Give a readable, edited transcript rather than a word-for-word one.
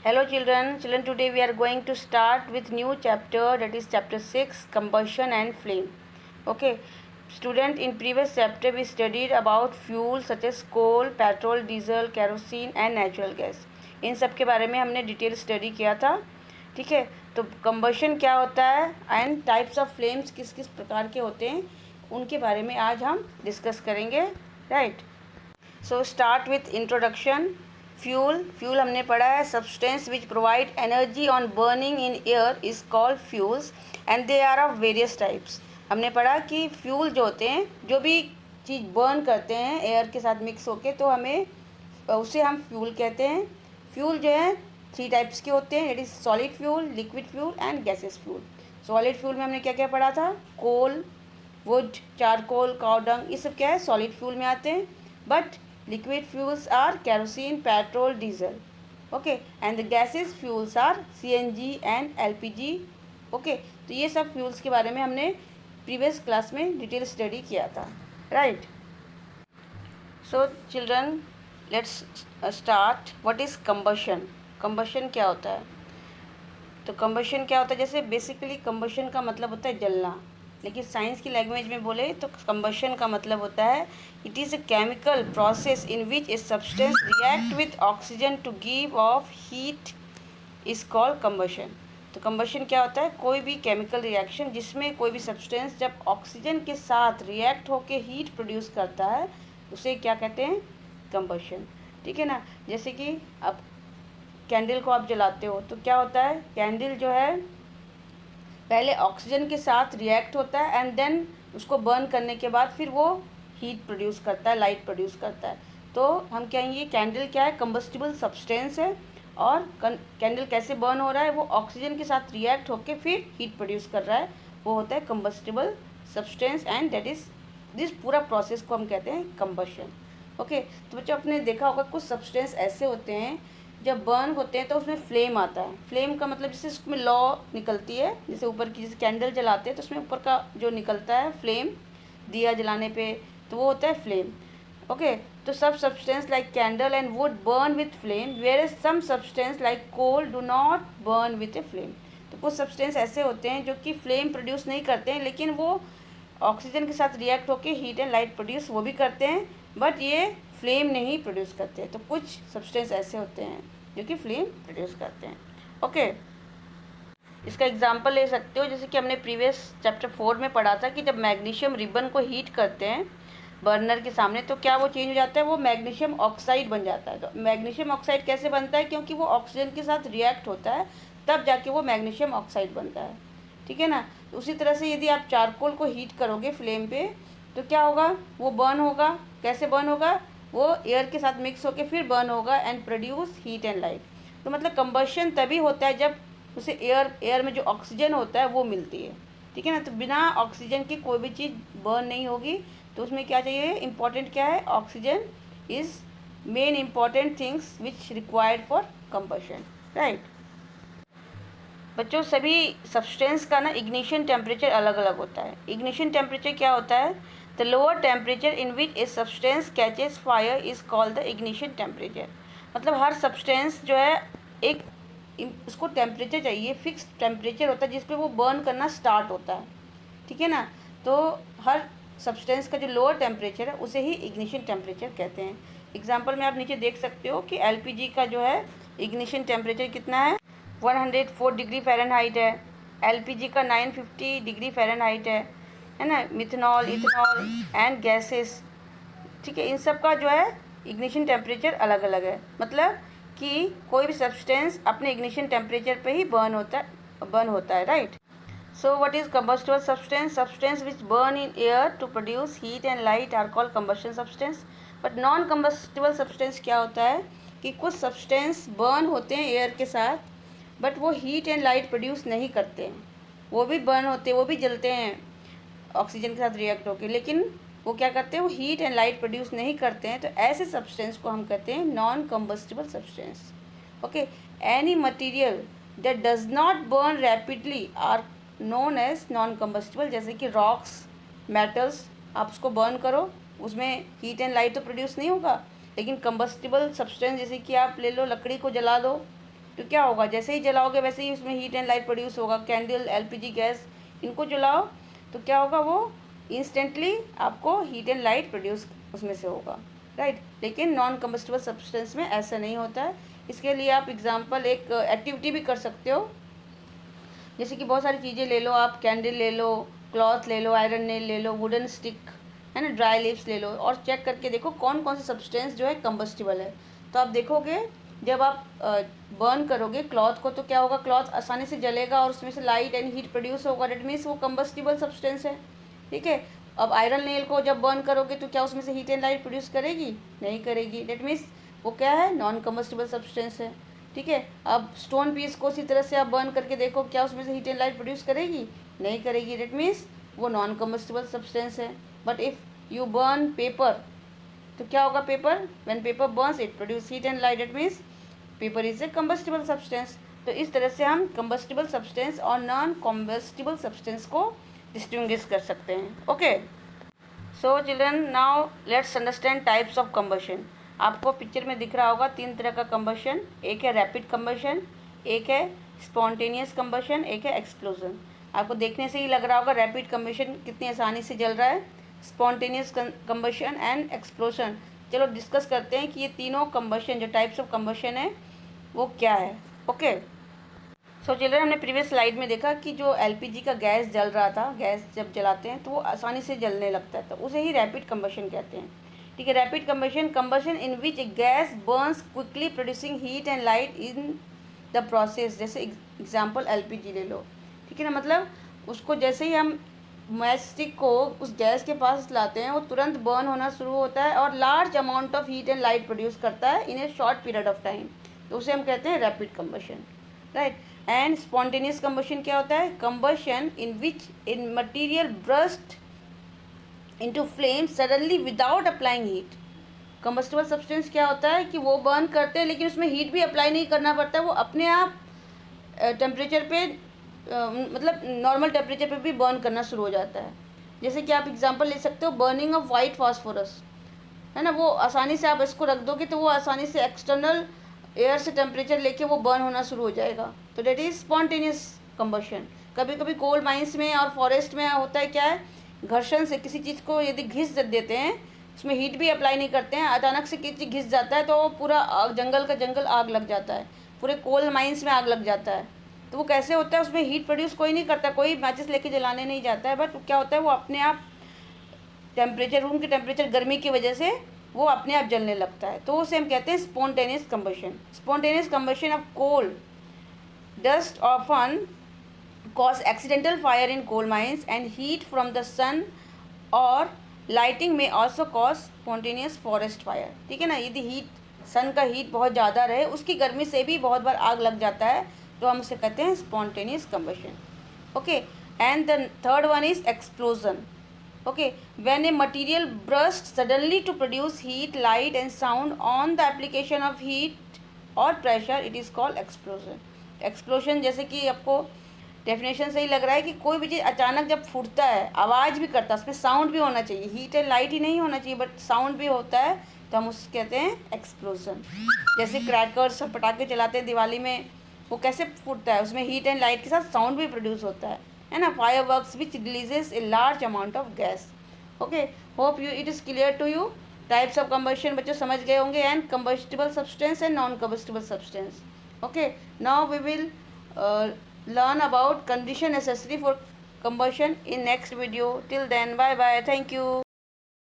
Hello children, today we are going to start with new chapter, that is chapter 6, combustion and flame. Okay, student, in previous chapter we studied about fuels such as coal, petrol, diesel, kerosene and natural gas. इन सब के बारे में हमने detail study किया था. ठीक है, तो कंबशन क्या होता है एंड टाइप्स ऑफ फ्लेम्स किस किस प्रकार के होते हैं उनके बारे में आज हम डिस्कस करेंगे. Right, so start with introduction. Fuel हमने पढ़ा है. Substance which provide energy on burning in air is called fuels and they are of various types. हमने पढ़ा कि फ्यूल जो होते हैं, जो भी चीज़ बर्न करते हैं एयर के साथ मिक्स होके, तो हमें उसे हम फ्यूल कहते हैं. फ्यूल जो है 3 टाइप्स के होते हैं, it is solid fuel, liquid fuel and gases fuel. Solid fuel में हमने क्या क्या पढ़ा था? कोल, वुड, चारकोल, काउडंग, ये सब क्या है? सॉलिड फ्यूल में आते हैं. But liquid fuels are kerosene, petrol, diesel. Okay, and the gaseous fuels are CNG and LPG. Okay, तो ये सब फ्यूल्स के बारे में हमने प्रीवियस क्लास में डिटेल स्टडी किया था. Right, so children let's start. What is combustion? Combustion क्या होता है? तो कंबशन क्या होता है? जैसे बेसिकली कंबशन का मतलब होता है जलना, लेकिन साइंस की लैंग्वेज में बोले तो कंबशन का मतलब होता है it is a chemical process in which a substance react with oxygen to give off heat is called combustion. तो कंबशन क्या होता है? कोई भी केमिकल रिएक्शन जिसमें कोई भी सब्सटेंस जब ऑक्सीजन के साथ रिएक्ट होकर हीट प्रोड्यूस करता है उसे क्या कहते हैं? कंबशन. ठीक है ना. जैसे कि अब कैंडल को आप जलाते हो तो क्या होता है? कैंडल जो है पहले ऑक्सीजन के साथ रिएक्ट होता है एंड देन उसको बर्न करने के बाद फिर वो हीट प्रोड्यूस करता है, लाइट प्रोड्यूस करता है. तो हम कहेंगे कैंडल क्या है? कंबस्टिबल सब्सटेंस है. और कैंडल कैसे बर्न हो रहा है? वो ऑक्सीजन के साथ रिएक्ट होकर फिर हीट प्रोड्यूस कर रहा है, वो होता है combustible substance and that is this पूरा प्रोसेस को हम कहते हैं कंबशन. ओके, तो बच्चों आपने देखा होगा कुछ सब्सटेंस ऐसे होते हैं जब बर्न होते हैं तो उसमें फ्लेम आता है. फ्लेम का मतलब जैसे उसमें लौ निकलती है, जैसे ऊपर की जैसे कैंडल जलाते हैं तो उसमें ऊपर का जो निकलता है फ्लेम दिया जलाने पे, तो वो होता है फ्लेम. ओके, तो सब substance like candle and wood burn with flame whereas some substance like coal do not burn with a flame. तो कुछ सब्सटेंस ऐसे होते हैं जो कि फ्लेम प्रोड्यूस नहीं करते हैं, लेकिन वो ऑक्सीजन के साथ रिएक्ट होकर हीट एंड लाइट प्रोड्यूस वो भी करते हैं, बट ये फ्लेम नहीं प्रोड्यूस करते. तो कुछ सब्सटेंस ऐसे होते हैं जो कि फ्लेम प्रोड्यूस करते हैं. ओके, इसका एग्जांपल ले सकते हो, जैसे कि हमने प्रीवियस चैप्टर 4 में पढ़ा था कि जब मैग्नीशियम रिबन को हीट करते हैं बर्नर के सामने तो क्या वो चेंज हो जाता है? वो मैग्नीशियम ऑक्साइड बन जाता है. तो मैग्नीशियम ऑक्साइड कैसे बनता है? क्योंकि वो ऑक्सीजन के साथ रिएक्ट होता है तब जाके वो मैग्नीशियम ऑक्साइड बनता है. ठीक है ना. तो उसी तरह से यदि आप चारकोल को हीट करोगे फ्लेम पे तो क्या होगा? वो बर्न होगा. कैसे बर्न होगा? वो एयर के साथ मिक्स होकर फिर बर्न होगा and produce heat and light. तो मतलब कंबशन तभी होता है जब उसे एयर में जो ऑक्सीजन होता है वो मिलती है. ठीक है ना. तो बिना ऑक्सीजन की कोई भी चीज़ बर्न नहीं होगी. तो उसमें क्या चाहिए? इंपॉर्टेंट क्या है? Oxygen is main important things which required for combustion. Right, बच्चों सभी सब्सटेंस का ना इग्निशन टेम्परेचर अलग अलग होता है. इग्निशन टेम्परेचर क्या होता है? The lower temperature in which a substance catches fire is called the ignition temperature. मतलब हर सब्सटेंस जो है एक उसको टेम्परेचर चाहिए, फिक्स टेम्परेचर होता है जिस पे वो बर्न करना स्टार्ट होता है. ठीक है ना. तो हर सब्सटेंस का जो लोअर टेम्परेचर है उसे ही इग्निशन टेम्परेचर कहते हैं. एग्जाम्पल में आप नीचे देख सकते हो कि LPG का जो है इग्निशन टेम्परेचर कितना है? 104 डिग्री फ़ारेनहाइट है. LPG का 950 डिग्री फ़ारेनहाइट है ना. मिथनॉल, इथनॉल एंड गैसेस, ठीक है, इन सब का जो है इग्निशन टेम्परेचर अलग अलग है. मतलब कि कोई भी सब्सटेंस अपने इग्निशन टेम्परेचर पे ही बर्न होता है. Right, so what is combustible substance? Substance which burn in air to produce heat and light are called combustion substance. But non combustible substance क्या होता है कि कुछ सब्सटेंस बर्न होते हैं एयर के साथ बट वो हीट एंड लाइट प्रोड्यूस नहीं करते हैं. वो भी बर्न होते हैं, वो भी जलते हैं ऑक्सीजन के साथ रिएक्ट होकर, लेकिन वो क्या करते हैं? वो हीट एंड लाइट प्रोड्यूस नहीं करते हैं. तो ऐसे सब्सटेंस को हम कहते हैं non combustible substance. Okay, any material that does not burn rapidly are known as non combustible. जैसे कि रॉक्स, मेटल्स, आप उसको बर्न करो, उसमें हीट एंड लाइट तो प्रोड्यूस नहीं होगा, लेकिन कंबस्टिबल सब्सटेंस जैसे कि आप ले लो लकड़ी को जला दो तो क्या होगा, जैसे ही जलाओगे वैसे ही उसमें हीट एंड लाइट प्रोड्यूस होगा। कैंडल, एलपीजी गैस, इनको जलाओ तो क्या होगा, वो इंस्टेंटली आपको हीट एंड लाइट प्रोड्यूस उसमें से होगा, राइट। लेकिन नॉन कम्बस्टिबल सब्सटेंस में ऐसा नहीं होता है। इसके लिए आप एग्जांपल एक एक्टिविटी भी कर सकते हो, जैसे कि बहुत सारी चीज़ें ले लो आप, कैंडल ले लो, क्लॉथ ले लो, आयरन नेल ले लो, वुडन स्टिक है ना, ड्राई लीव्स ले लो, और चेक करके देखो कौन कौन से सब्सटेंस जो है कम्बस्टिबल है। तो आप देखोगे जब आप बर्न करोगे क्लॉथ को तो क्या होगा, क्लॉथ आसानी से जलेगा और उसमें से लाइट एंड हीट प्रोड्यूस होगा, डेट मीन्स वो कम्बस्टिबल सब्सटेंस है, ठीक है। अब आयरन नेल को जब बर्न करोगे तो क्या उसमें से हीट एंड लाइट प्रोड्यूस करेगी, नहीं करेगी, डेट मीन्स वो क्या है, नॉन कम्बस्टिबल सब्सटेंस है, ठीक है। अब स्टोन पीस को उसी तरह से आप बर्न करके देखो, क्या उसमें से हीट एंड लाइट प्रोड्यूस करेगी, नहीं करेगी, डेट मीन्स वो नॉन कम्बस्टिबल सब्सटेंस है। But if you burn paper तो क्या होगा, paper, when paper Burns it produce heat and light, that means paper is a combustible substance. तो इस तरह से हम कम्बस्टिबल सब्सटेंस और नॉन कम्बस्टिबल सब्सटेंस को डिस्टिंग्विश कर सकते हैं। Okay, so children, now let's understand types of combustion. आपको पिक्चर में दिख रहा होगा 3 तरह का कम्बशन, एक है रैपिड कम्बशन, एक है स्पॉन्टेनियस कम्बशन, एक है एक्सप्लोजन। आपको देखने से ही लग रहा होगा रैपिड कम्बशन कितनी आसानी से जल रहा है, स्पॉन्टेनियस कम्बशन एंड एक्सप्लोजन। चलो डिस्कस करते हैं कि ये तीनों कम्बशन जो टाइप्स ऑफ कम्बशन है वो क्या है। ओके, सो चिल्ड्रन, हमने प्रीवियस स्लाइड में देखा कि जो एलपीजी का गैस जल रहा था, गैस जब जलाते हैं तो वो आसानी से जलने लगता है, तो उसे ही रैपिड कम्बशन कहते हैं, ठीक है। Rapid combustion in which A gas Burns quickly producing heat and light in the process, जैसे एग्जांपल एलपीजी ले लो, ठीक है ना। मतलब उसको जैसे ही हम मैच स्टिक को उस गैस के पास लाते हैं वो तुरंत बर्न होना शुरू होता है और large amount of heat and light produce करता है in a short period of time, तो उसे हम कहते हैं rapid combustion, right. And spontaneous combustion क्या होता है, combustion in which in material burst into flame suddenly without applying heat. Combustible substance क्या होता है कि वो बर्न करते हैं लेकिन उसमें हीट भी अप्लाई नहीं करना पड़ता है, वो अपने आप टेम्परेचर पे मतलब नॉर्मल टेम्परेचर पे भी बर्न करना शुरू हो जाता है। जैसे कि आप एग्जांपल ले सकते हो बर्निंग ऑफ वाइट फास्फोरस, है ना, वो आसानी से आप इसको रख दोगे तो वो आसानी से एक्सटर्नल एयर से टेम्परेचर लेके वो बर्न होना शुरू हो जाएगा, तो डेट इज़ स्पॉन्टेनियस कम्बशन। कभी कभी कोल माइंस में और फॉरेस्ट में होता है क्या है, घर्षण से किसी चीज़ को यदि घिस देते हैं, उसमें हीट भी अप्लाई नहीं करते हैं, अचानक से किसी चीज़ घिस जाता है तो पूरा जंगल का जंगल आग लग जाता है, पूरे कोल माइंस में आग लग जाता है। तो वो कैसे होता है, उसमें हीट प्रोड्यूस कोई नहीं करता, कोई मैचेस लेके जलाने नहीं जाता है, बट क्या होता है वो अपने आप टेम्परेचर, रूम की टेम्परेचर गर्मी की वजह से वो अपने आप जलने लगता है, तो उसे हम कहते हैं spontaneous combustion. Spontaneous combustion of coal dust often cause accidental fire in coal mines and heat from the sun or lighting may also cause spontaneous forest fire, ठीक है ना। यदि हीट, सन का हीट बहुत ज़्यादा रहे, उसकी गर्मी से भी बहुत बार आग लग जाता है, तो हम उसे कहते हैं spontaneous combustion. Okay, and the third one is explosion. Okay, when a material burst suddenly to produce heat, light and sound on the application of heat or pressure, it is called explosion। Explosion जैसे कि आपको definition से ही लग रहा है कि कोई भी चीज़ अचानक जब फूटता है आवाज़ भी करता है, उसमें साउंड भी होना चाहिए, हीट एंड लाइट ही नहीं होना चाहिए बट साउंड भी होता है, तो हम उसको कहते हैं एक्सप्लोजन। जैसे क्रैकर्स और पटाखे चलाते हैं दिवाली में, वो कैसे फूटता है, उसमें हीट एंड लाइट के साथ साउंड भी प्रोड्यूस होता है ना। Fireworks which releases a large amount of gas. Okay, hope you it is clear to you. Types of combustion बच्चों समझ गए होंगे, and combustible substance and non combustible substance. Okay, now we will learn about condition necessary for combustion in next video. Till then, bye bye, thank you.